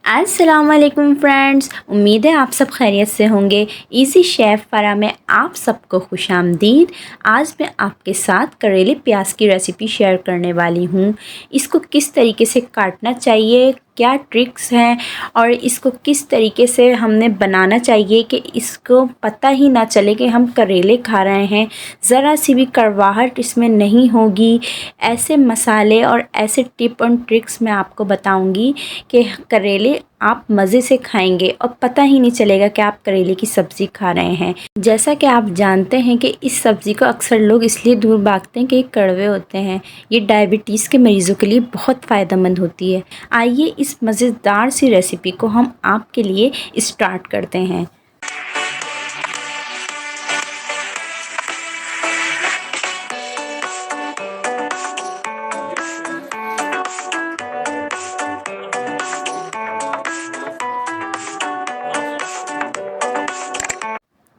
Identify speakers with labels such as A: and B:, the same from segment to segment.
A: अस्सलाम वालेकुम फ्रेंड्स, उम्मीद है आप सब खैरियत से होंगे। इजी शेफ़ फ़रा में आप सबको खुशामदीद। आज मैं आपके साथ करेले प्याज की रेसिपी शेयर करने वाली हूँ। इसको किस तरीके से काटना चाहिए, क्या ट्रिक्स हैं और इसको किस तरीके से हमने बनाना चाहिए कि इसको पता ही ना चले कि हम करेले खा रहे हैं, ज़रा सी भी कड़वाहट इसमें नहीं होगी। ऐसे मसाले और ऐसे टिप एंड ट्रिक्स मैं आपको बताऊंगी कि करेले आप मज़े से खाएंगे और पता ही नहीं चलेगा कि आप करेले की सब्ज़ी खा रहे हैं। जैसा कि आप जानते हैं कि इस सब्ज़ी को अक्सर लोग इसलिए दूर भागते हैं कि ये कड़वे होते हैं। ये डायबिटीज़ के मरीज़ों के लिए बहुत फ़ायदेमंद होती है। आइए इस मज़ेदार सी रेसिपी को हम आपके लिए स्टार्ट करते हैं।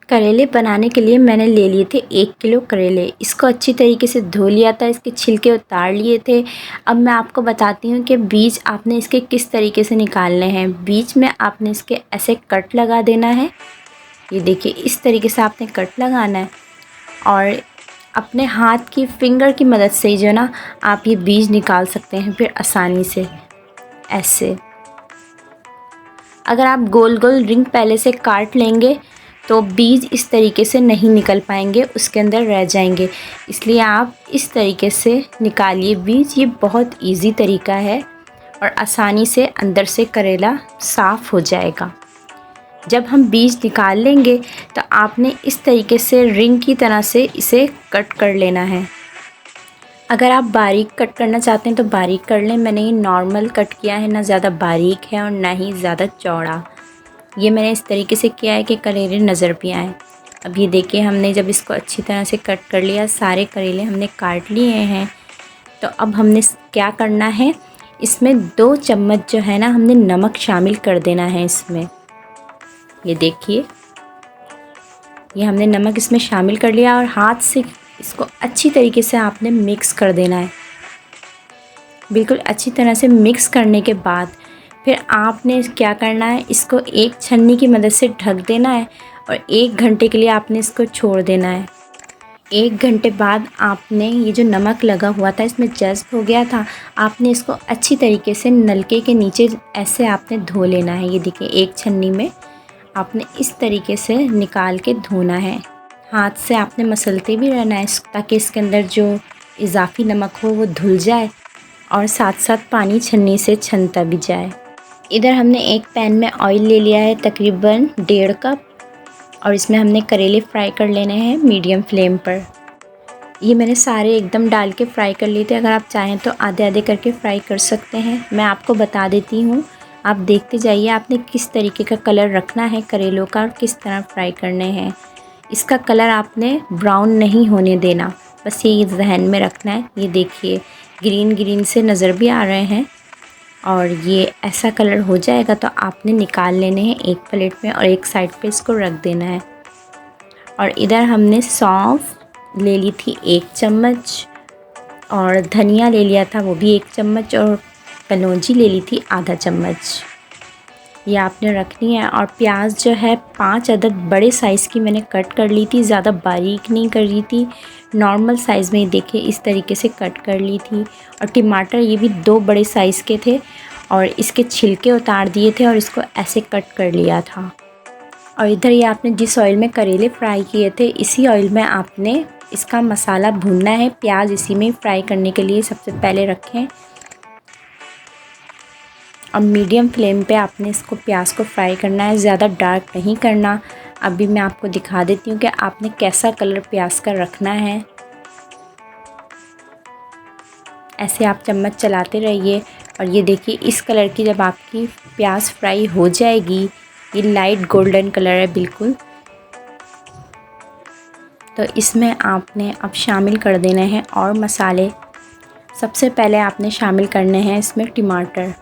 A: करेले बनाने के लिए मैंने ले लिए थे 1 किलो करेले। इसको अच्छी तरीके से धो लिया था, इसके छिलके उतार लिए थे। अब मैं आपको बताती हूँ कि बीज आपने इसके किस तरीके से निकालने हैं। बीज में आपने इसके ऐसे कट लगा देना है। ये देखिए, इस तरीके से आपने कट लगाना है और अपने हाथ की फिंगर की मदद से जो ना आप ये बीज निकाल सकते हैं फिर आसानी से ऐसे। अगर आप गोल गोल रिंग पहले से काट लेंगे तो बीज इस तरीके से नहीं निकल पाएंगे, उसके अंदर रह जाएंगे। इसलिए आप इस तरीके से निकालिए बीज। ये बहुत इजी तरीका है और आसानी से अंदर से करेला साफ़ हो जाएगा। जब हम बीज निकाल लेंगे तो आपने इस तरीके से रिंग की तरह से इसे कट कर लेना है। अगर आप बारीक कट करना चाहते हैं तो बारीक कर लें। मैंने ये नॉर्मल कट किया है, ना ज़्यादा बारीक है और ना ही ज़्यादा चौड़ा। ये मैंने इस तरीके से किया है कि करेले नज़र भी आए। अब ये देखिए, हमने जब इसको अच्छी तरह से कट कर लिया, सारे करेले हमने काट लिए हैं, तो अब हमने क्या करना है, इसमें 2 चम्मच जो है ना हमने नमक शामिल कर देना है इसमें। ये देखिए, ये हमने नमक इसमें शामिल कर लिया और हाथ से इसको अच्छी तरीके से आपने मिक्स कर देना है। बिल्कुल अच्छी तरह से मिक्स करने के बाद फिर आपने क्या करना है, इसको एक छन्नी की मदद से ढक देना है और 1 घंटे के लिए आपने इसको छोड़ देना है। 1 घंटे बाद आपने ये जो नमक लगा हुआ था इसमें जज़्ब हो गया था, आपने इसको अच्छी तरीके से नलके के नीचे ऐसे आपने धो लेना है। ये देखिए, एक छन्नी में आपने इस तरीके से निकाल के धोना है। हाथ से आपने मसलते भी रहना है ताकि इसके अंदर जो इजाफ़ी नमक हो वो धुल जाए और साथ साथ पानी छन्नी से छनता भी जाए। इधर हमने एक पैन में ऑयल ले लिया है तकरीबन 1.5 कप और इसमें हमने करेले फ्राई कर लेने हैं मीडियम फ्लेम पर। ये मैंने सारे एकदम डाल के फ्राई कर लिए थे। अगर आप चाहें तो आधे आधे करके फ्राई कर सकते हैं। मैं आपको बता देती हूँ, आप देखते जाइए आपने किस तरीके का कलर रखना है करेलों का और किस तरह फ्राई करने हैं। इसका कलर आपने ब्राउन नहीं होने देना, बस ये जहन में रखना है। ये देखिए, ग्रीन ग्रीन से नज़र भी आ रहे हैं और ये ऐसा कलर हो जाएगा तो आपने निकाल लेने हैं एक प्लेट में और एक साइड पे इसको रख देना है। और इधर हमने सौंफ ले ली थी 1 चम्मच और धनिया ले लिया था वो भी 1 चम्मच और कलौंजी ले ली थी आधा चम्मच। ये आपने रखनी है। और प्याज जो है 5 अदद बड़े साइज़ की मैंने कट कर ली थी, ज़्यादा बारीक नहीं कर रही थी, नॉर्मल साइज़ में ही देखिए इस तरीके से कट कर ली थी। और टमाटर ये भी 2 बड़े साइज़ के थे और इसके छिलके उतार दिए थे और इसको ऐसे कट कर लिया था। और इधर ये आपने जिस ऑयल में करेले फ्राई किए थे इसी ऑयल में आपने इसका मसाला भूनना है। प्याज इसी में फ्राई करने के लिए सबसे पहले रखें और मीडियम फ्लेम पे आपने इसको प्याज को फ्राई करना है, ज़्यादा डार्क नहीं करना। अभी मैं आपको दिखा देती हूँ कि आपने कैसा कलर प्याज का रखना है। ऐसे आप चम्मच चलाते रहिए और ये देखिए, इस कलर की जब आपकी प्याज फ्राई हो जाएगी, ये लाइट गोल्डन कलर है बिल्कुल, तो इसमें आपने अब शामिल कर देने हैं और मसाले। सबसे पहले आपने शामिल करने हैं इसमें टमाटर।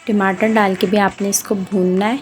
A: टमाटर डाल के भी आपने इसको भूनना है।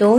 A: 2